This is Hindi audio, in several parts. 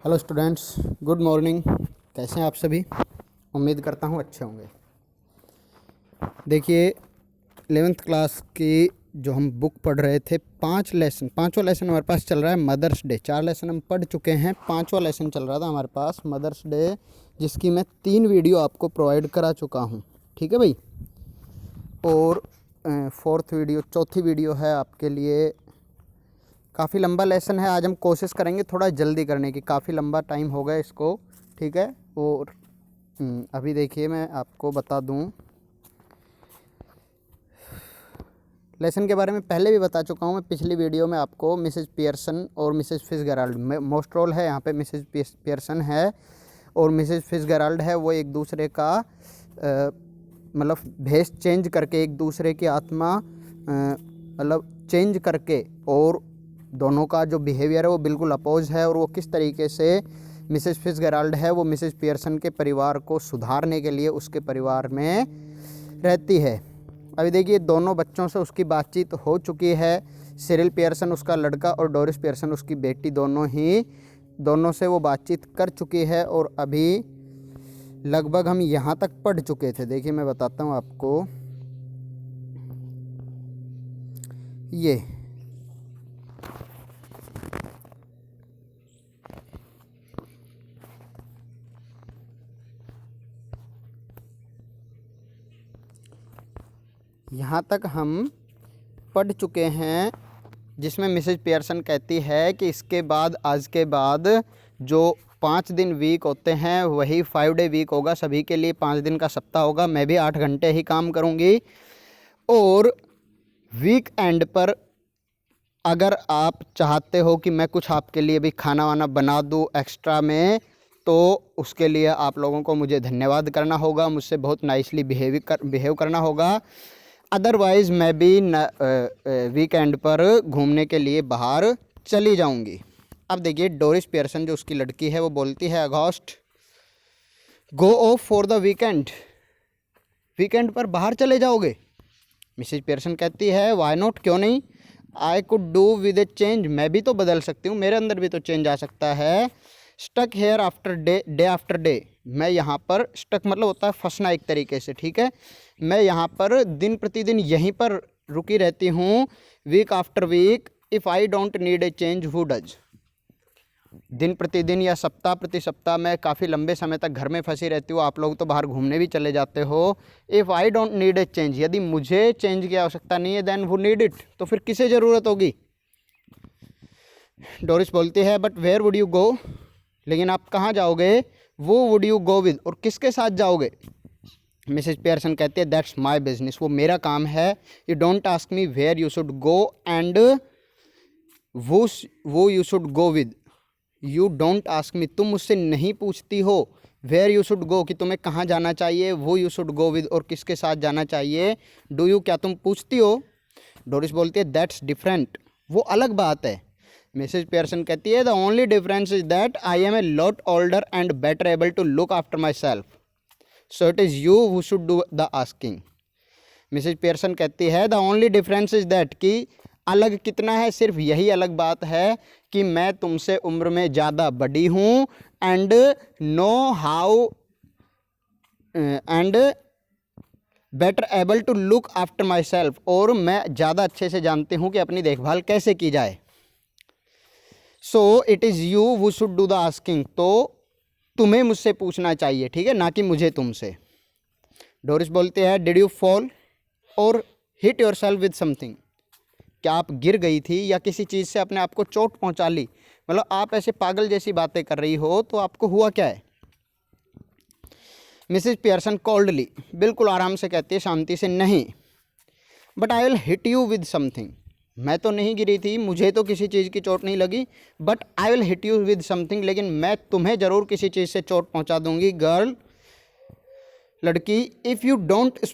Hello students, good morning. कैसे हैं आप सभी? उम्मीद करता हूँ अच्छे होंगे। देखिए, 11th क्लास की जो हम बुक पढ़ रहे थे, पाँचों लेसन हमारे पास चल रहा है मदर्स डे। 4 लेसन हम पढ़ चुके हैं, पाँचवा लेसन चल रहा था हमारे पास मदर्स डे, जिसकी मैं 3 वीडियो आपको प्रोवाइड करा चुका हूँ। ठीक है भाई। और चौथी वीडियो है आपके लिए। काफ़ी लंबा लेसन है, आज हम कोशिश करेंगे थोड़ा जल्दी करने की, काफ़ी लंबा टाइम हो गया इसको। ठीक है। और अभी देखिए, मैं आपको बता दूं, लेसन के बारे में पहले भी बता चुका हूं मैं पिछली वीडियो में आपको। मिसेज पियर्सन और मिसेज फिट्जगेराल्ड, मोस्ट रोल है यहाँ पे, मिसेज पियर्सन है और मिसेज फिट्जगेराल्ड है। वो एक दूसरे का मतलब भेष चेंज करके, एक दूसरे की आत्मा मतलब चेंज करके, और दोनों का जो बिहेवियर है वो बिल्कुल अपोज है। और वो किस तरीके से मिसेज फिट्जगेराल्ड है, वो मिसेज पियर्सन के परिवार को सुधारने के लिए उसके परिवार में रहती है। अभी देखिए, दोनों बच्चों से उसकी बातचीत हो चुकी है। सिरिल पियर्सन उसका लड़का और डोरिस पियर्सन उसकी बेटी, दोनों से वो बातचीत कर चुकी है। और अभी लगभग हम यहाँ तक पढ़ चुके थे। देखिए, मैं बताता हूँ आपको। ये यहाँ तक हम पढ़ चुके हैं, जिसमें मिसेज पियर्सन कहती है कि इसके बाद, आज के बाद जो 5 दिन वीक होते हैं वही 5 डे वीक होगा। सभी के लिए 5 दिन का सप्ताह होगा। मैं भी 8 घंटे ही काम करूँगी। और वीक एंड पर अगर आप चाहते हो कि मैं कुछ आपके लिए भी खाना वाना बना दूँ एक्स्ट्रा में, तो उसके लिए आप लोगों को मुझे धन्यवाद करना होगा, मुझसे बहुत नाइसली बिहेव करना होगा। अदरवाइज़ मैं भी वीकेंड पर घूमने के लिए बाहर चली जाऊंगी। अब देखिए, डोरिस पियर्सन जो उसकी लड़की है वो बोलती है, अगस्त go off for the weekend, weekend पर बाहर चले जाओगे? मिसेज पियर्सन कहती है, वाई नॉट, क्यों नहीं? I could do with A change, मैं भी तो बदल सकती हूँ, मेरे अंदर भी तो चेंज आ सकता है। Stuck here after day after day, मैं यहाँ पर, स्टक मतलब होता है फंसना एक तरीके से। ठीक है, मैं यहाँ पर दिन प्रतिदिन यहीं पर रुकी रहती हूँ, week after week. If I don't need a change, who does? दिन प्रतिदिन या सप्ताह प्रति सप्ताह मैं काफ़ी लंबे समय तक घर में फंसी रहती हूँ, आप लोग तो बाहर घूमने भी चले जाते हो। If I don't need a change, यदि मुझे चेंज की आवश्यकता नहीं है, देन हु नीड इट, तो फिर किसे ज़रूरत होगी? डोरिस बोलती है, but where would you go, लेकिन आप कहाँ जाओगे? वो वुड यू गो विद, और किसके साथ जाओगे? मिसेज पियर्सन कहती है, दैट्स माई बिजनेस, वो मेरा काम है। You don't ask me where you should go and who you should go with. You don't ask me, तुम मुझसे नहीं पूछती हो वेयर यू शुड गो, कि तुम्हें कहाँ जाना चाहिए। वो यू शुड गो विद, और किसके साथ जाना चाहिए। डू यू, क्या तुम पूछती हो? डोरिस बोलती है, दैट्स डिफरेंट, वो अलग बात है। मिसेज पियर्सन कहती है, the only difference is that I am a lot older and better able to look after my self, so it is you who should do the asking. Mrs Pearson कहती है, the only difference is that, कि अलग कितना है, सिर्फ यही अलग बात है कि मैं तुमसे उम्र में ज़्यादा बड़ी हूँ, and know how and better able to look after my self, और मैं ज़्यादा अच्छे से जानती हूँ कि अपनी देखभाल कैसे की जाए। सो it is you who should do the asking, तो तुम्हें मुझसे पूछना चाहिए, ठीक है, ना कि मुझे तुमसे। डोरिस बोलते हैं, डिड यू फॉल और hit your self with something, क्या आप गिर गई थी या किसी चीज़ से अपने आप को चोट पहुंचा ली? मतलब आप ऐसे पागल जैसी बातें कर रही हो, तो आपको हुआ क्या है? मिसेज पियर्सन कोल्डली, बिल्कुल आराम से कहती है, शांति से, नहीं। But I will hit you with something, मैं तो नहीं गिरी थी, मुझे तो किसी चीज़ की चोट नहीं लगी, but I will hit you with something, लेकिन मैं तुम्हें ज़रूर किसी चीज़ से चोट पहुंचा दूंगी। गर्ल, लड़की, if you don't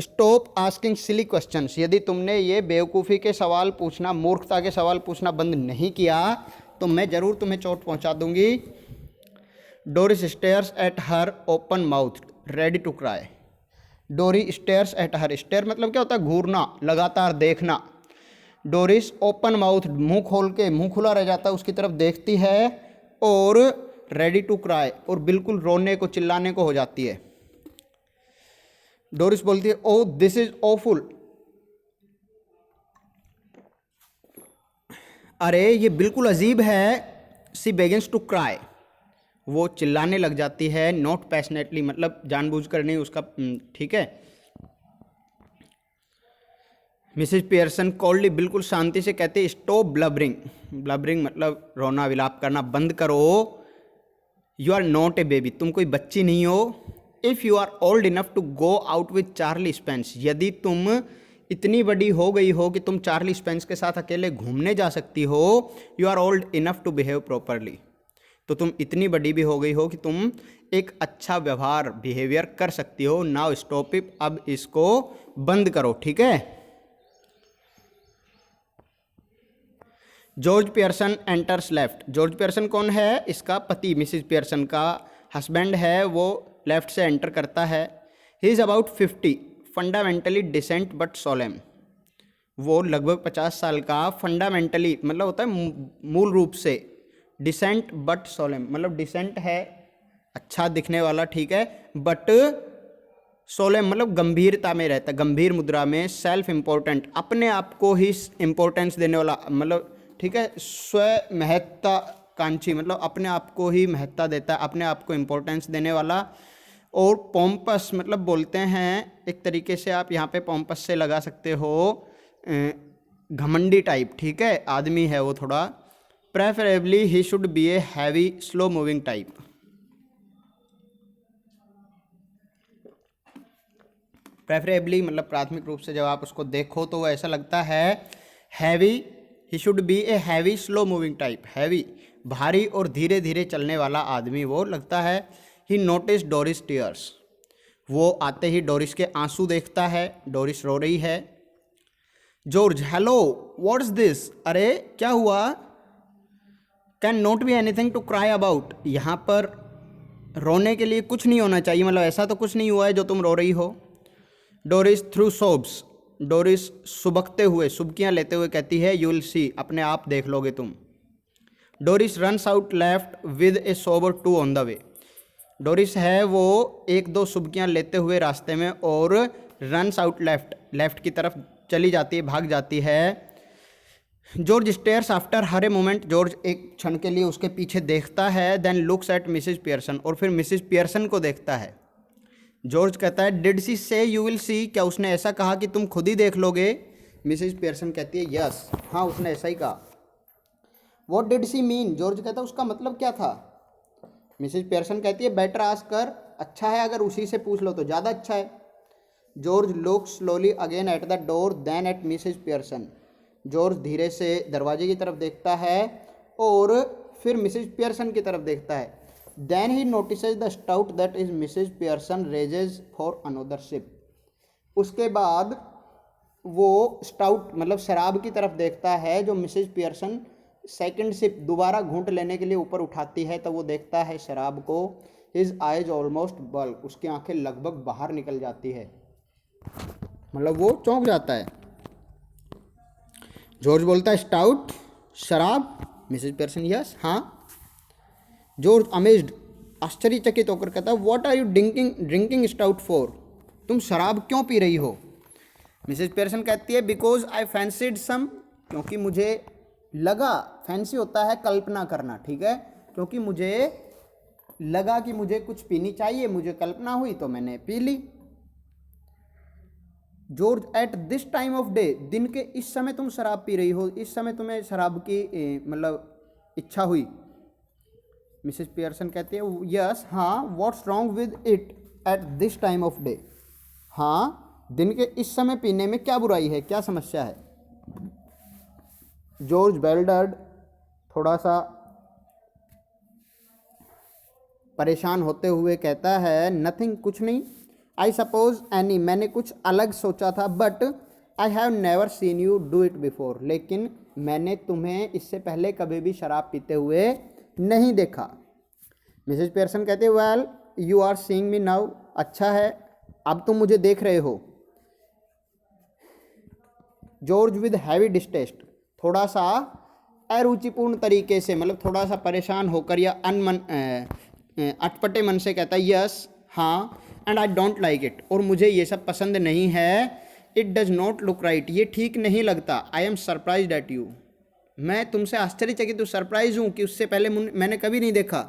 stop asking silly questions, यदि तुमने ये बेवकूफ़ी के सवाल पूछना, मूर्खता के सवाल पूछना बंद नहीं किया, तो मैं ज़रूर तुम्हें चोट पहुंचा दूंगी। Doris stares at her open mouth ready to cry, Dori stares at her, stare मतलब क्या होता है? घूरना, लगातार देखना। डोरिस ओपन माउथ, मुंह खोल के, मुंह खुला रह जाता है, उसकी तरफ देखती है, और रेडी टू क्राई, और बिल्कुल रोने को चिल्लाने को हो जाती है। डोरिस बोलती है ओ दिस इज ऑफुल, अरे ये बिल्कुल अजीब है। सी बेगिंस टू क्राई, वो चिल्लाने लग जाती है। नॉट पैशनेटली, मतलब जानबूझकर नहीं उसका, ठीक है। मिसेज पियर्सन कोल्डली, बिल्कुल शांति से कहते स्टॉप ब्लबरिंग। ब्लबरिंग मतलब रोना विलाप करना बंद करो। You are not a baby, तुम कोई बच्ची नहीं हो। If you are old enough to go out with Charlie Spence, यदि तुम इतनी बड़ी हो गई हो कि तुम चार्ली स्पेंस के साथ अकेले घूमने जा सकती हो, you are old enough to behave properly, तो तुम इतनी बड़ी भी हो गई हो कि तुम एक अच्छा व्यवहार बिहेवियर कर सकती हो। नाउ स्टॉप इट, अब इसको बंद करो, ठीक है। George Pearson enters left. George Pearson कौन है? इसका पति, मिसिज पियर्सन का हस्बैंड है, वो लेफ्ट से एंटर करता है। He is about 50, fundamentally decent but solemn. वो लगभग 50 साल का, फंडामेंटली मतलब होता है मूल रूप से, डिसेंट बट सोलेम, मतलब डिसेंट है अच्छा दिखने वाला, ठीक है, बट सोलेम मतलब गंभीरता में रहता है, गंभीर मुद्रा में। सेल्फ इम्पोर्टेंट, अपने आप को ही इम्पोर्टेंस देने वाला, मतलब ठीक है, स्व महत्वाकांक्षी, मतलब अपने आप को ही महत्ता देता है, अपने आप को इम्पोर्टेंस देने वाला। और पोम्पस मतलब बोलते हैं एक तरीके से, आप यहाँ पे पोम्पस से लगा सकते हो घमंडी टाइप, ठीक है, आदमी है वो थोड़ा। Preferably he should be a heavy slow moving type. Preferably मतलब प्राथमिक रूप से जब आप उसको देखो तो वो ऐसा लगता है heavy, he should be a heavy slow moving type, heavy भारी और धीरे धीरे चलने वाला आदमी वो लगता है। ही नोटिस डोरिस टीयर्स, वो आते ही डोरिस के आंसू देखता है, डोरिस रो रही है। जॉर्ज हेलो व्हाट्स दिस, अरे क्या हुआ? Can not be anything to cry about, यहाँ पर रोने के लिए कुछ नहीं होना चाहिए, मतलब ऐसा तो कुछ नहीं हुआ है जो तुम रो रही हो। डोरिस थ्रू सोब्स, डोरिस सुबकते हुए, सुबकियाँ लेते हुए कहती है यू विल सी, अपने आप देख लोगे तुम। Doris runs out left with a sob or two on the way, Doris है वो एक दो सुबकियाँ लेते हुए रास्ते में, और रन्स आउट लेफ्ट, लेफ्ट की तरफ चली जाती है, भाग जाती है। George stares after her a moment, George एक क्षण के लिए उसके पीछे देखता है। Then looks at Mrs Pearson, और फिर मिसिज पियर्सन को देखता है। जॉर्ज कहता है डिड सी से यू विल सी, क्या उसने ऐसा कहा कि तुम खुद ही देख लोगे? मिसिज पियर्सन कहती है यस, हाँ उसने ऐसा ही कहा। What did she mean, George कहता है उसका मतलब क्या था? मिसिज पियर्सन कहती है बेटर आस्क कर, अच्छा है अगर उसी से पूछ लो तो ज़्यादा अच्छा है। George look slowly again at the door then at Mrs Pearson, George धीरे से दरवाजे की तरफ देखता है और फिर मिसिज पियर्सन की तरफ देखता है। Then he notices the stout that is Mrs Pearson raises for another sip, उसके बाद वो स्टाउट मतलब शराब की तरफ देखता है जो मिसिज पियर्सन सेकंड सिप दोबारा घूंट लेने के लिए ऊपर उठाती है, तो वो देखता है शराब को। हिज आइज ऑलमोस्ट बल्क, उसकी आंखें लगभग बाहर निकल जाती है, मतलब वो चौंक जाता है। जॉर्ज बोलता है स्टाउट, शराब? मिसिज पियर्सन यस, हाँ। जॉर्ज अमेज्ड, आश्चर्यचकित होकर कहता है what are you drinking stout for, तुम शराब क्यों पी रही हो? मिसिज पियर्सन कहती है बिकॉज आई फैंसीड सम, क्योंकि मुझे लगा, फैंसी होता है कल्पना करना, ठीक है, क्योंकि मुझे लगा कि मुझे कुछ पीनी चाहिए, मुझे कल्पना हुई तो मैंने पी ली। George at this time of day, दिन के इस समय तुम शराब पी रही हो, इस समय तुम्हें शराब की मतलब इच्छा हुई? मिसेस पियर्सन कहती है यस, हाँ। What's wrong with it at this time of day, हाँ दिन के इस समय पीने में क्या बुराई है, क्या समस्या है? जॉर्ज बेल्डर्ड थोड़ा सा परेशान होते हुए कहता है नथिंग, कुछ नहीं। आई सपोज एनी, मैंने कुछ अलग सोचा था, but I have never seen you do it before, लेकिन मैंने तुम्हें इससे पहले कभी भी शराब पीते हुए नहीं देखा। मिसेज पियर्सन कहते हैं well you are seeing me now, अच्छा है अब तुम मुझे देख रहे हो। जॉर्ज विद हैवी डिस्टेस्ट, थोड़ा सा अरुचिपूर्ण तरीके से, मतलब थोड़ा सा परेशान होकर या अटपटे मन से कहता है यस, हाँ, and I don't like it, और मुझे ये सब पसंद नहीं है। It does not look right, ये ठीक नहीं लगता। I am surprised eight you, मैं तुमसे आश्चर्यचकित हूँ, सरप्राइज हूँ कि उससे पहले मैंने कभी नहीं देखा।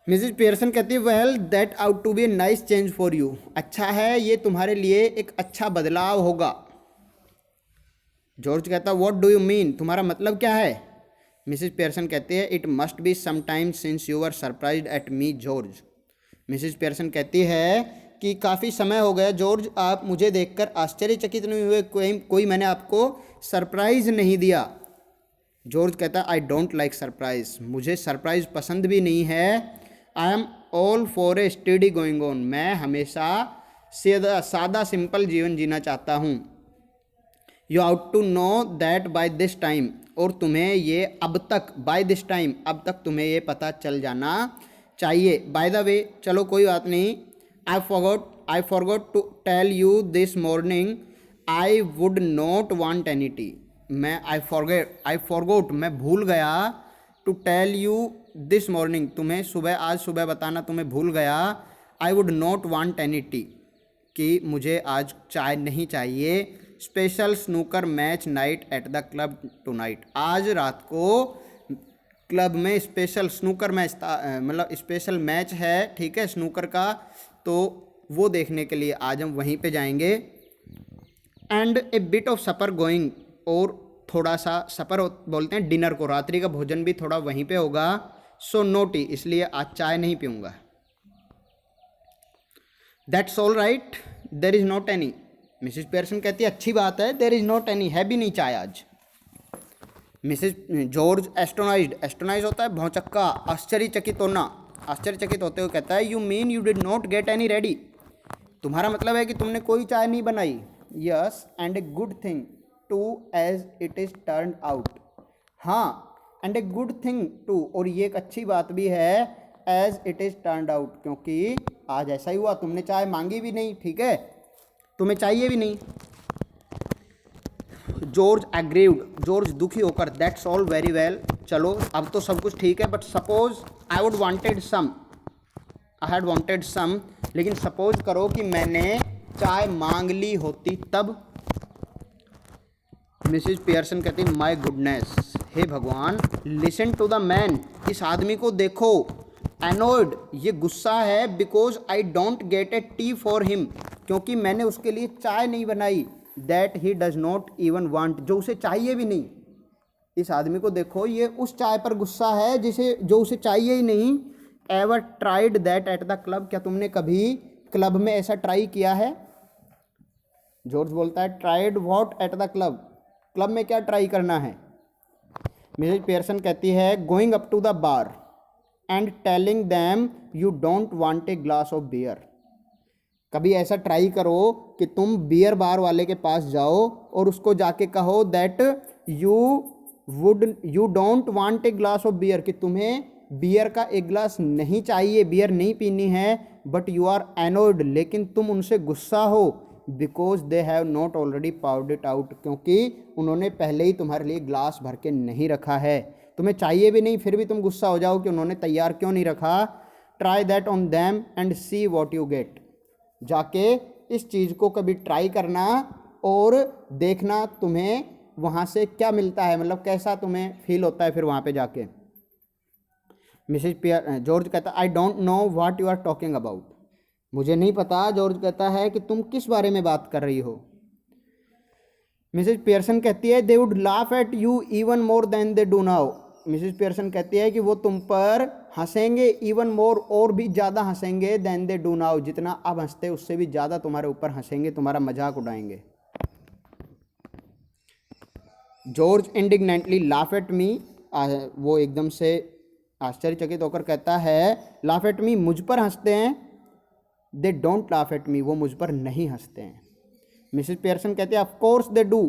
मिसेज पियर्सन कहती है well that ought to be a nice change for you, अच्छा है, ये तुम्हारे लिए एक अच्छा बदलाव होगा। जॉर्ज कहता है व्हाट डू यू मीन, तुम्हारा मतलब क्या है। मिसेज पियर्सन कहती है it must be some time since you are surprised at me George. Mrs Pearson कहती है कि काफ़ी समय हो गया जॉर्ज, आप मुझे देखकर आश्चर्यचकित नहीं हुए, कोई मैंने आपको सरप्राइज़ नहीं दिया। जॉर्ज कहता है आई डोंट लाइक सरप्राइज, मुझे सरप्राइज पसंद भी नहीं है। I am all for a steady going on, मैं हमेशा सादा सिंपल जीवन जीना चाहता हूँ। You ought to know that by this time, और तुम्हें ये अब तक, बाय दिस टाइम, अब तक तुम्हें ये पता चल जाना चाहिए। बाय द वे, चलो कोई बात नहीं, I forgot to tell you this morning I would not want any tea. मैं आई फॉरगॉट, मैं भूल गया, to tell you this morning, तुम्हें सुबह, आज सुबह बताना तुम्हें भूल गया। आई वुड नॉट वांट एनी टी, कि मुझे आज चाय नहीं चाहिए। Special snooker match night at the club tonight, आज रात को क्लब में स्पेशल स्नूकर मैच, मतलब स्पेशल मैच है, ठीक है, स्नूकर का, तो वो देखने के लिए आज हम वहीं पे जाएंगे। And a bit of supper going, और थोड़ा सा सपर बोलते हैं डिनर को, रात्रि का भोजन भी थोड़ा वहीं पे होगा। सो नो टी, इसलिए आज चाय नहीं पीऊँगा। That's all right, there is not any. Mrs Pearson कहती है अच्छी बात है, देर इज़ नॉट एनी, है भी नहीं चाय आज। मिसेज जॉर्ज एस्टोनाइज होता है भौचक्का, आश्चर्यचकित होना, आश्चर्यचकित होते हुए कहता है you mean you did not get any ready, तुम्हारा मतलब है कि तुमने कोई चाय नहीं बनाई। Yes and a good thing too as it is turn out, हाँ, and a good thing too, और ये एक अच्छी बात भी है, as it is turn out, क्योंकि आज ऐसा ही हुआ, तुमने चाय मांगी भी नहीं, ठीक है, तुम्हें चाहिए भी नहीं। जॉर्ज एग्रीव्ड, जॉर्ज दुखी होकर, दैट्स ऑल वेरी वेल, चलो अब तो सब कुछ ठीक है, but suppose I had wanted some, लेकिन सपोज करो कि मैंने चाय मांग ली होती तब। मिसेज पियर्सन कहती माय गुडनेस, हे भगवान, लिसन टू द मैन, इस आदमी को देखो, एनोयड, ये गुस्सा है, because I don't get A T for him, क्योंकि मैंने उसके लिए चाय नहीं बनाई। That he does not even want, जो उसे चाहिए भी नहीं। इस आदमी को देखो, ये उस चाय पर गुस्सा है जो उसे चाहिए ही नहीं। Ever tried that at the club, क्या तुमने कभी क्लब में ऐसा ट्राई किया है। जॉर्ज बोलता है tried what at the club, club में क्या ट्राई करना है। मिसेज पियर्सन कहती है going up to the bar and telling them you don't want a glass of beer, कभी ऐसा ट्राई करो कि तुम बियर बार वाले के पास जाओ और उसको जाके कहो that you don't want a glass of beer, कि तुम्हें बियर का एक ग्लास नहीं चाहिए, बियर नहीं पीनी है, बट यू आर एनोयड, लेकिन तुम उनसे गुस्सा हो, because they have not already poured it out, क्योंकि उन्होंने पहले ही तुम्हारे लिए ग्लास भर के नहीं रखा है, तुम्हें चाहिए भी नहीं, फिर भी तुम गुस्सा हो जाओ कि उन्होंने तैयार क्यों नहीं रखा। Try that on them and see what you get, जाके इस चीज़ को कभी ट्राई करना और देखना तुम्हें वहाँ से क्या मिलता है, मतलब कैसा तुम्हें फील होता है फिर वहाँ पे जाके। जॉर्ज कहता I don't know what you are talking about, मुझे नहीं पता, जॉर्ज कहता है कि तुम किस बारे में बात कर रही हो। मिसेज पियर्सन कहती है they would laugh at you even more than they do now, Mrs Pearson कहती है कि वो तुम पर हंसेंगे, इवन मोर, और भी ज़्यादा हंसेंगे, देन दे डू नाउ, जितना अब हंसते उससे भी ज़्यादा तुम्हारे ऊपर हंसेंगे, तुम्हारा मजाक उड़ाएंगे। जॉर्ज इंडिग्नेंटली लाफ एट मी, वो एकदम से आश्चर्यचकित होकर कहता है लाफ एट मी, मुझ पर हंसते हैं, दे डोंट लाफ एट मी, वो मुझ पर नहीं हंसते हैं। मिसेज पियर्सन कहते हैं ऑफ कोर्स दे डू,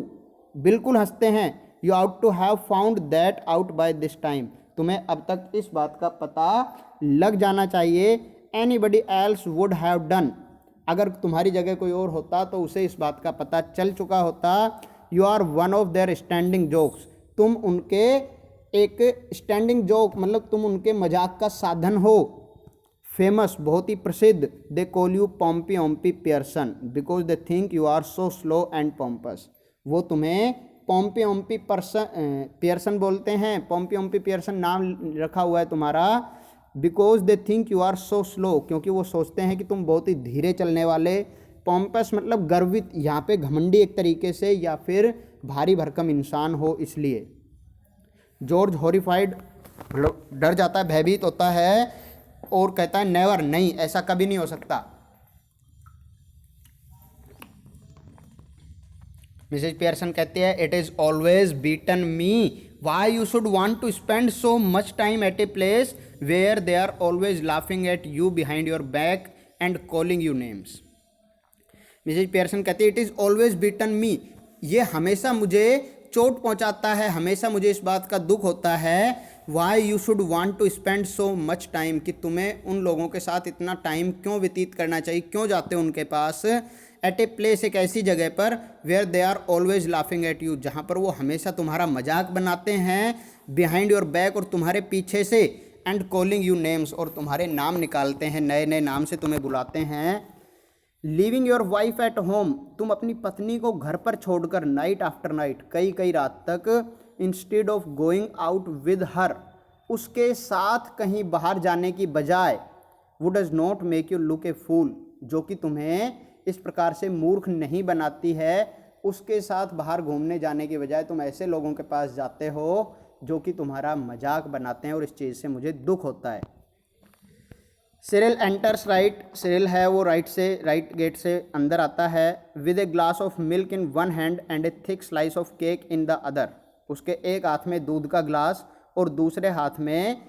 बिल्कुल हंसते हैं। You ought to have found that out by this time, तुम्हें अब तक इस बात का पता लग जाना चाहिए। Anybody else would have done, अगर तुम्हारी जगह कोई और होता तो उसे इस बात का पता चल चुका होता। You are one of their standing jokes, तुम उनके एक स्टैंडिंग जोक, मतलब तुम उनके मजाक का साधन हो। फेमस, बहुत ही प्रसिद्ध। They call you Pompy Ompy Pearson because they think you are so slow and pompous. वो तुम्हें पॉम्पी ओम्पी पियर्सन बोलते हैं। पॉम्पी ओम्पी पियर्सन नाम रखा हुआ है तुम्हारा because they think you are so slow, क्योंकि वो सोचते हैं कि तुम बहुत ही धीरे चलने वाले। पॉम्पस मतलब गर्वित, यहाँ पे घमंडी एक तरीके से, या फिर भारी भरकम इंसान हो, इसलिए। जॉर्ज हॉरिफाइड, डर जाता है, भयभीत होता है और कहता है नेवर, नहीं, ऐसा कभी नहीं हो सकता। मिसेज पियर्सन कहती है it is always beaten me, why you should want to spend so much time at a place where they are always laughing at you behind your back and calling you names. Mrs Pearson कहती है it is always beaten me, ये हमेशा मुझे चोट पहुंचाता है, हमेशा मुझे इस बात का दुख होता है। Why you should want to spend so much time, कि तुम्हें उन लोगों के साथ इतना टाइम क्यों व्यतीत करना चाहिए, क्यों जाते हो उनके पास। एट ए प्लेस, एक ऐसी जगह पर, where they are always laughing at you, जहाँ पर वो हमेशा तुम्हारा मजाक बनाते हैं, बिहाइंड योर बैक, और तुम्हारे पीछे से, एंड कॉलिंग यू नेम्स, और तुम्हारे नाम निकालते हैं, नए नए नाम से तुम्हें बुलाते हैं। Living your wife at home, तुम अपनी पत्नी को घर पर छोड़कर नाइट आफ्टर नाइट, कई कई रात तक, instead of going out with her, उसके साथ कहीं बाहर जाने की बजाय, वो does not make you look a fool, जो कि तुम्हें इस प्रकार से मूर्ख नहीं बनाती है। उसके साथ बाहर घूमने जाने की बजाय तुम ऐसे लोगों के पास जाते हो जो कि तुम्हारा मजाक बनाते हैं, और इस चीज़ से मुझे दुख होता है। सिरिल एंटर्स राइट, सिरिल है वो राइट गेट से अंदर आता है, with A glass of milk in one hand and A thick slice of cake in the other, उसके एक हाथ में दूध का ग्लास और दूसरे हाथ में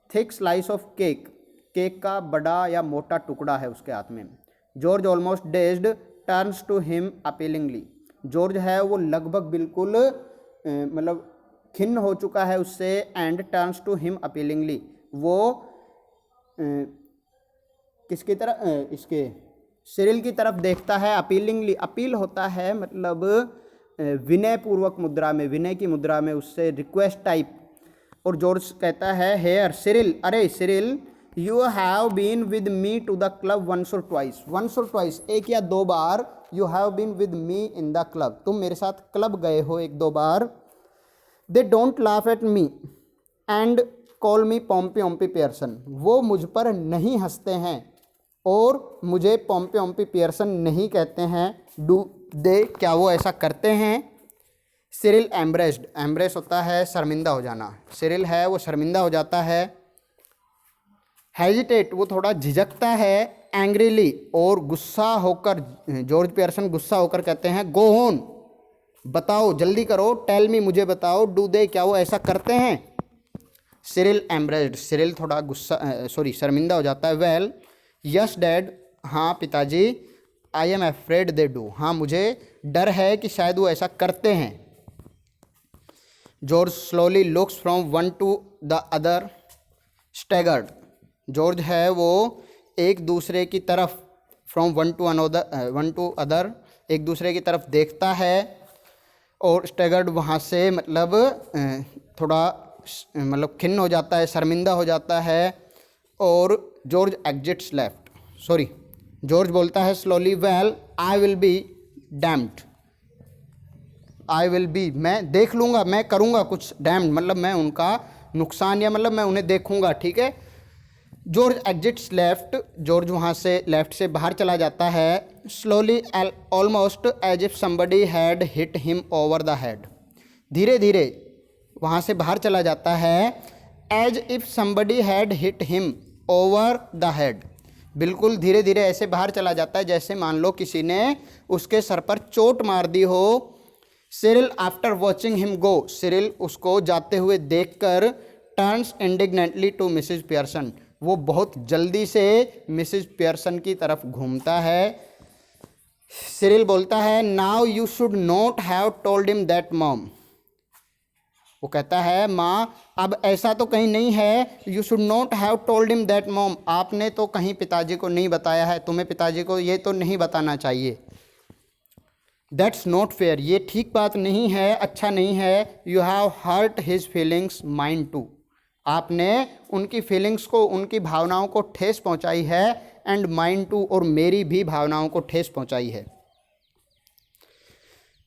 thick slice of cake, cake का बड़ा या मोटा टुकड़ा है उसके हाथ में। George almost dazed turns to him appealingly, George है वो लगभग बिल्कुल मतलब खिन्न हो चुका है उससे, एंड टर्न्स टू हिम अपीलिंगली, वो किसकी तरफ, इसके सिरिल की तरफ देखता है। अपीलिंगली, अपील होता है मतलब विनय पूर्वक मुद्रा में, विनय की मुद्रा में, उससे रिक्वेस्ट टाइप। और जॉर्ज कहता है हेयर सिरिल, अरे Cyril, you have been with me to the club once or twice, एक या दो बार, you have been with me in the club, तुम मेरे साथ क्लब गए हो एक दो बार। They don't laugh at me and call me Pompy Ompy Pearson, वो मुझ पर नहीं हंसते हैं और मुझे पॉम्पी ओम्पी पियर्सन नहीं कहते हैं। डू दे, क्या वो ऐसा करते हैं। सिरिल एम्ब्रेस्ड, एम्ब्रेस होता है शर्मिंदा हो जाना, सिरिल है वो शर्मिंदा हो जाता है। हेजिटेट, वो थोड़ा झिझकता है। एंग्रीली, और गुस्सा होकर, जॉर्ज पियर्सन गुस्सा होकर कहते हैं गो ऑन, बताओ जल्दी करो, टेल मी, मुझे बताओ, डू दे, क्या वो ऐसा करते हैं। सिरिल एम्ब्रेस्ड, सिरिल थोड़ा शर्मिंदा हो जाता है। वेल यस डैड, हाँ पिताजी, I am afraid they do, हाँ मुझे डर है कि शायद वो ऐसा करते हैं। George slowly looks from one two the other staggered, George है वो एक दूसरे की तरफ, फ्रॉम वन टू अदर, एक दूसरे की तरफ देखता है, और स्टैगर्ड वहाँ से मतलब थोड़ा मतलब खिन्न हो जाता है, शर्मिंदा हो जाता है। और जॉर्ज एग्जिट्स लेफ्ट, जॉर्ज बोलता है slowly, well I will be damned, I will be, मैं देख लूँगा, मैं करूँगा कुछ, डैम्ड मतलब मैं उनका नुकसान, या मतलब मैं उन्हें देखूँगा, ठीक है। जॉर्ज एग्जिट्स लेफ्ट, जॉर्ज वहाँ से लेफ्ट से बाहर चला जाता है। Slowly, almost as if somebody had hit him over the head, धीरे धीरे वहाँ से बाहर चला जाता है। As if somebody had hit him over the head, बिल्कुल धीरे धीरे ऐसे बाहर चला जाता है जैसे मान लो किसी ने उसके सर पर चोट मार दी हो। Cyril after watching him go, Cyril उसको जाते हुए देखकर टर्न्स इंडिग्नेंटली टू मिसेज पियर्सन, वो बहुत जल्दी से मिसेज पियर्सन की तरफ घूमता है। सिरिल बोलता है now you should not have told him that mom, वो कहता है माँ अब ऐसा तो कहीं नहीं है, you should not have told him that mom, आपने तो कहीं पिताजी को नहीं बताया है, तुम्हें पिताजी को ये तो नहीं बताना चाहिए। दैट्स नॉट फेयर, ये ठीक बात नहीं है, अच्छा नहीं है। You have hurt his feelings mind to, आपने उनकी फीलिंग्स को, उनकी भावनाओं को ठेस पहुंचाई है। एंड माइंड टू, और मेरी भी भावनाओं को ठेस पहुंचाई है।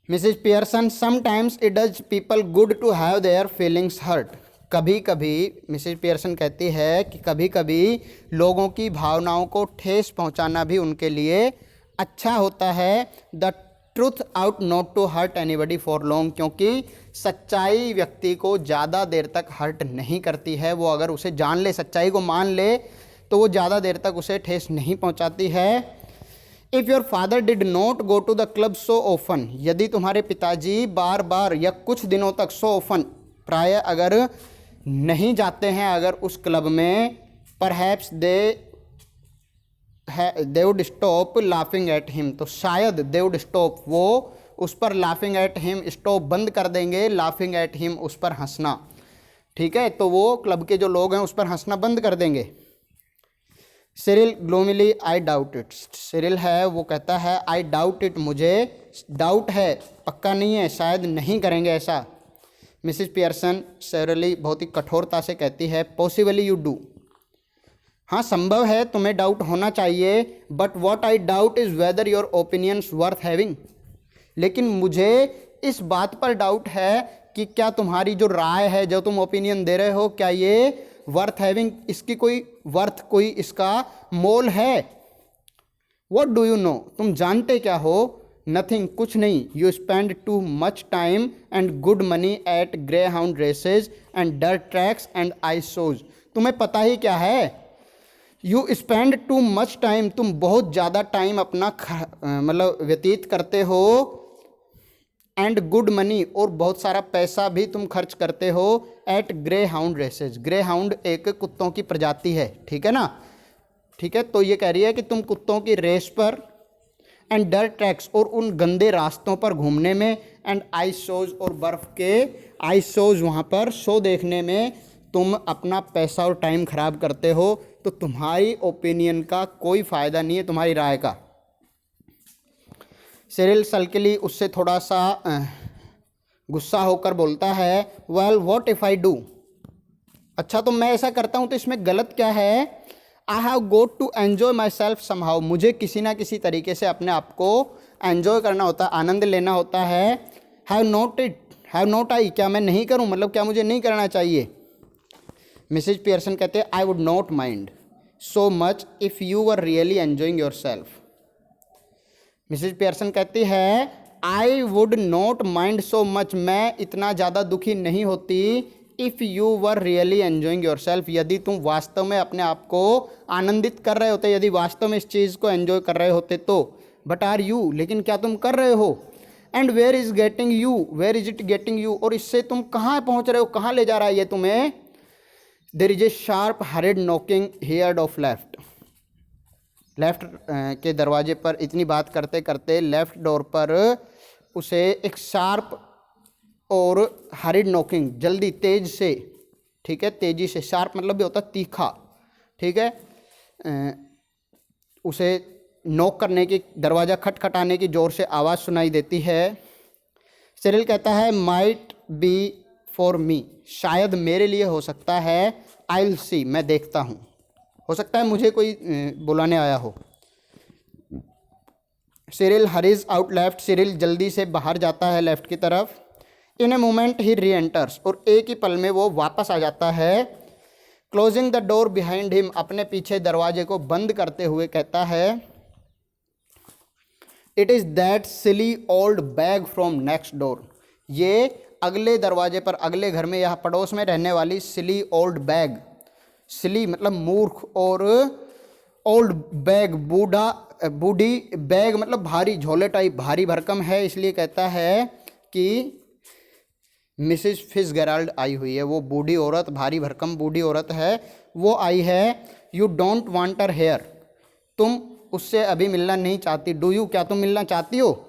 Mrs Pearson, sometimes it does people good to have their feelings hurt, कभी कभी मिसेज पियर्सन कहती है कि कभी कभी लोगों की भावनाओं को ठेस पहुंचाना भी उनके लिए अच्छा होता है। The truth ought not to hurt anybody for long, क्योंकि सच्चाई व्यक्ति को ज़्यादा देर तक हर्ट नहीं करती है। वो अगर उसे जान ले, सच्चाई को मान ले, तो वो ज़्यादा देर तक उसे ठेस नहीं पहुंचाती है। If your father did not go to the club so often, यदि तुम्हारे पिताजी बार बार या कुछ दिनों तक, सो ऑफन प्राय अगर नहीं जाते हैं अगर उस क्लब में, perhaps they would stop laughing at him, तो शायद दे वुड स्टॉप, वो उस पर लाफिंग एट हिम, स्टॉप बंद कर देंगे, लाफिंग एट हिम उस पर हंसना, ठीक है, तो वो क्लब के जो लोग हैं उस पर हंसना बंद कर देंगे। Cyril gloomily, I doubt it, Cyril है वो कहता है आई डाउट इट, मुझे डाउट है, पक्का नहीं है, शायद नहीं करेंगे ऐसा। मिसिज पियर्सन सेरली बहुत ही कठोरता से कहती है पॉसिबली यू डू, हाँ संभव है, तुम्हें डाउट होना चाहिए। But what I doubt is whether your opinions worth having, लेकिन मुझे इस बात पर डाउट है कि क्या तुम्हारी जो राय है, जो तुम ओपिनियन दे रहे हो, क्या ये वर्थ हैविंग, इसकी कोई वर्थ, कोई इसका मोल है। वॉट डू यू नो, तुम जानते क्या हो। नथिंग, कुछ नहीं। You spend too much time and good money at greyhound races and dirt tracks and ice shows, तुम्हें पता ही क्या है। You spend too much time, तुम बहुत ज़्यादा टाइम अपना मतलब व्यतीत करते हो, एंड गुड मनी, और बहुत सारा पैसा भी तुम खर्च करते हो, at greyhound races, greyhound एक कुत्तों की प्रजाति है, ठीक है ना, ठीक है। तो ये कह रही है कि तुम कुत्तों की रेस पर, एंड डर्ट ट्रैक्स, और उन गंदे रास्तों पर घूमने में, एंड आइस शोज, और बर्फ़ के आइस शोज वहाँ पर शो देखने में तुम अपना पैसा और टाइम ख़राब करते हो, तो तुम्हारी ओपिनियन का कोई फ़ायदा नहीं है, तुम्हारी राय का। सिरिल सल्कली उससे थोड़ा सा गुस्सा होकर बोलता है well what if I do, अच्छा तो मैं ऐसा करता हूँ तो इसमें गलत क्या है। I have got to enjoy myself somehow, मुझे किसी ना किसी तरीके से अपने आप को एन्जॉय करना होता है, आनंद लेना होता है। हैव नॉट आई, क्या मैं नहीं करूँ, मतलब क्या मुझे नहीं करना चाहिए। मिसेज पियर्सन कहते हैं I would not mind so much if you were really enjoying yourself. Mrs Pearson कहती है I would not mind so much, मैं इतना ज़्यादा दुखी नहीं होती, if you were really enjoying yourself, यदि तुम वास्तव में अपने आप को आनंदित कर रहे होते, यदि वास्तव में इस चीज़ को एन्जॉय कर रहे होते तो। बट आर यू, लेकिन क्या तुम कर रहे हो। And where is getting you, where is it getting you, और इससे तुम कहाँ पहुँच रहे हो, कहाँ ले जा रहा है ये तुम्हें। There is a sharp horrid knocking heard of left, left के दरवाजे पर इतनी बात करते करते लेफ्ट डोर पर उसे एक शार्प और हरिड नॉकिंग, जल्दी तेज से, ठीक है, तेजी से, शार्प मतलब भी होता है तीखा, ठीक है, उसे नॉक करने की, दरवाज़ा खटखटाने की ज़ोर से आवाज़ सुनाई देती है। सिरिल कहता है माइट बी फॉर मी, शायद मेरे लिए हो सकता है, आई विल सी, मैं देखता हूँ, हो सकता है मुझे कोई बुलाने आया हो। Cyril hurries out left, Cyril जल्दी से बाहर जाता है लेफ्ट की तरफ। इन ए मोमेंट ही री एंटर्स, और एक ही पल में वो वापस आ जाता है। Closing the door behind him, अपने पीछे दरवाजे को बंद करते हुए कहता है it is that silly old bag from next door, ये अगले दरवाजे पर, अगले घर में, यहाँ पड़ोस में रहने वाली सिली ओल्ड बैग, सिली मतलब मूर्ख, और ओल्ड बैग बूढ़ी, बैग मतलब भारी, झोले टाइप, भारी भरकम है, इसलिए कहता है कि मिसिज फिट्जगेराल्ड आई हुई है, वो बूढ़ी औरत, भारी भरकम बूढ़ी औरत है, वो आई है। You don't want her here, तुम उससे अभी मिलना नहीं चाहती। डू यू, क्या तुम मिलना चाहती हो।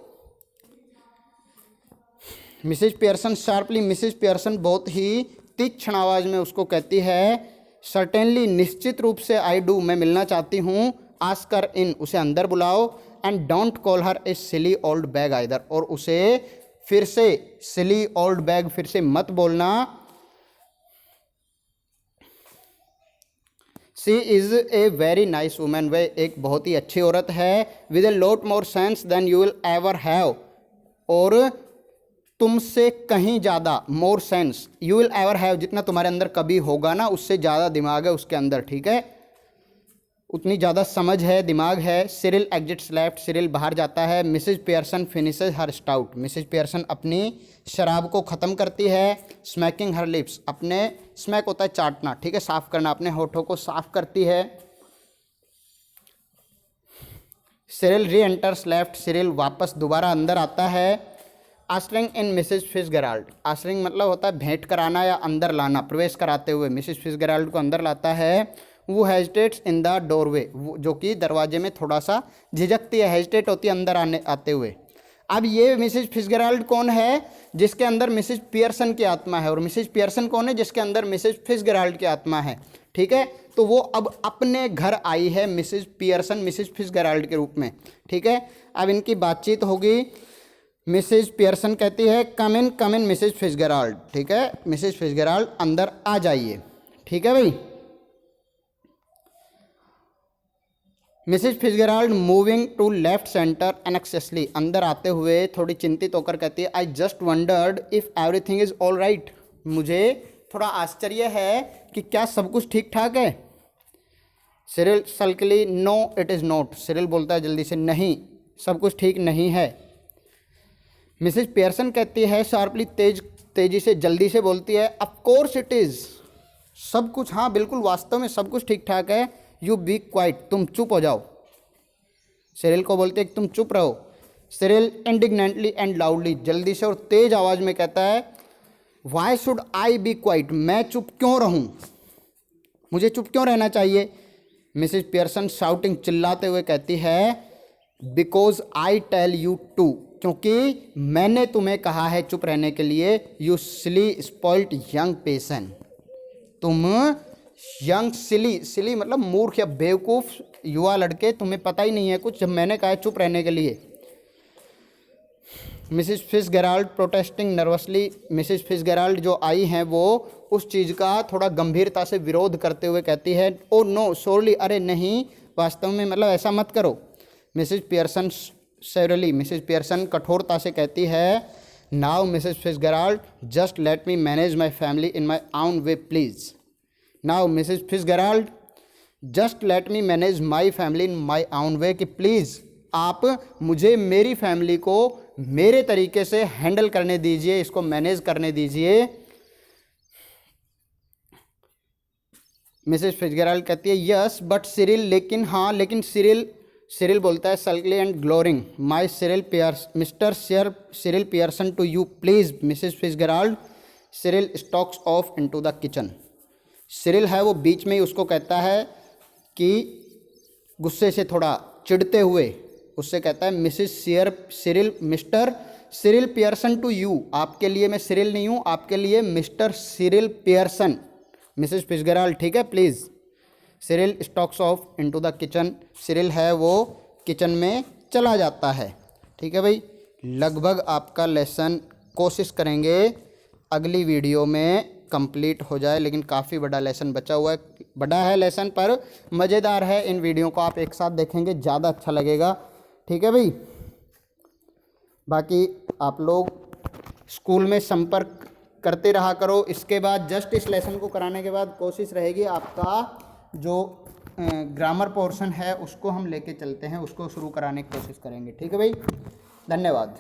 Mrs Pearson sharply, Mrs Pearson बहुत ही तीक्ष्ण आवाज़ में उसको कहती है सर्टेनली, निश्चित रूप से, आई डू, मैं मिलना चाहती हूँ। आस्कर इन, उसे अंदर बुलाओ। And don't call her A silly old bag either, और उसे फिर से सिली ओल्ड बैग फिर से मत बोलना। She is a very nice women, वह एक बहुत ही अच्छी औरत है। With a lot more sense than you will ever have, और तुमसे कहीं ज़्यादा, more sense, you will ever have, जितना तुम्हारे अंदर कभी होगा ना उससे ज़्यादा दिमाग है उसके अंदर, ठीक है, उतनी ज़्यादा समझ है, दिमाग है। सिरिल एग्जिट्स लेफ्ट, सिरिल बाहर जाता है। मिसेज पियर्सन फिनिशेज हर स्टाउट, मिसेज पियर्सन अपनी शराब को ख़त्म करती है। स्मैकिंग हर लिप्स, अपने, स्मैक होता है चाटना, ठीक है, साफ़ करना, अपने होठों को साफ करती है। सिरिल री एंटर्स लेफ्ट, सिरिल वापस दोबारा अंदर आता है। आस्टरिंग इन मिसेज फिट्जगेराल्ड, आस्टरिंग मतलब होता है भेंट कराना या अंदर लाना, प्रवेश कराते हुए मिसेज फिट्जगेराल्ड को अंदर लाता है। वो हेजिटेट्स इन द डोरवे, जो कि दरवाजे में थोड़ा सा झिझकती है, हेजिटेट होती है अंदर आते हुए। अब ये मिसेज फिट्जगेराल्ड कौन है? जिसके अंदर मिसेज पियर्सन की आत्मा है, और मिसेज पियर्सन कौन है? जिसके अंदर मिसेज फिट्जगेराल्ड की आत्मा है, ठीक है। तो वो अब अपने घर आई है मिसेज पियर्सन मिसेज फिट्जगेराल्ड के रूप में, ठीक है। अब इनकी बातचीत होगी। मिसेज पियर्सन कहती है कम इन मिसेज फिट्जगेराल्ड, ठीक है, मिसेज फिट्जगेराल्ड अंदर आ जाइए, ठीक है भाई। Mrs Fitzgerald moving to left centre anxiously, अंदर आते हुए थोड़ी चिंतित होकर कहती है I just wondered if everything is all right, मुझे थोड़ा आश्चर्य है कि क्या सब कुछ ठीक ठाक है। Cyril sulkily no it is not, Cyril बोलता है जल्दी से नहीं, सब कुछ ठीक नहीं है। मिसेज पियर्सन कहती है शार्पली, तेजी से, जल्दी से बोलती है ऑफ कोर्स इट इज़, सब कुछ, हाँ बिल्कुल, वास्तव में सब कुछ ठीक ठाक है। यू बी क्वाइट, तुम चुप हो जाओ। सिरिल को बोलते हैं कि तुम चुप रहो। सिरिल इंडिग्नेंटली एंड लाउडली, जल्दी से और तेज आवाज़ में कहता है why should I be quiet, मैं चुप क्यों रहूं, मुझे चुप क्यों रहना चाहिए। मिसेज पियर्सन शाउटिंग, चिल्लाते हुए कहती है because I tell you to, क्योंकि मैंने तुम्हें कहा है चुप रहने के लिए। You silly spoiled young person, तुम यंग सिली, सिली मतलब मूर्ख या बेवकूफ़ युवा लड़के, तुम्हें पता ही नहीं है कुछ, जब मैंने कहा है चुप रहने के लिए। Mrs Fitzgerald protesting nervously, Mrs Fitzgerald जो आई हैं वो उस चीज़ का थोड़ा गंभीरता से विरोध करते हुए कहती है ओ नो सोरली, अरे नहीं, वास्तव में मतलब ऐसा मत करो। Mrs Pearson severely, Mrs Pearson कठोरता से कहती है now Mrs Fitzgerald just let me manage my family in my own way please. Now Mrs Fitzgerald just let me manage my family in my own way, कि प्लीज़ आप मुझे मेरी फैमिली को मेरे तरीके से हैंडल करने दीजिए, इसको मैनेज करने दीजिए। मिसेज फिट्जगेराल्ड कहती है यस बट सिरिल, लेकिन हाँ, लेकिन सिरिल बोलता है sulkily and glowering my Mister Cyril Pearson to you please Mrs Fitzgerald. Cyril stalks off into the kitchen, Cyril है वो बीच में ही उसको कहता है कि गुस्से से थोड़ा चिढ़ते हुए उससे कहता है Mr Cyril Pearson to you, आपके लिए मैं सिरिल नहीं हूँ, आपके लिए Mr Cyril Pearson, Mrs Fitzgerald, ठीक है please. Cyril stalks off into the kitchen, Cyril है वो किचन में चला जाता है, ठीक है भाई। लगभग आपका लेसन कोशिश करेंगे अगली वीडियो में कंप्लीट हो जाए, लेकिन काफ़ी बड़ा लेसन बचा हुआ है, बड़ा है लेसन पर मज़ेदार है। इन वीडियो को आप एक साथ देखेंगे ज़्यादा अच्छा लगेगा, ठीक है भाई। बाकी आप लोग स्कूल में संपर्क करते रहा करो। इसके बाद जस्ट इस लेसन को कराने के बाद कोशिश रहेगी आपका जो ग्रामर पोर्शन है उसको हम लेके चलते हैं, उसको शुरू कराने की कोशिश करेंगे, ठीक है भाई। धन्यवाद।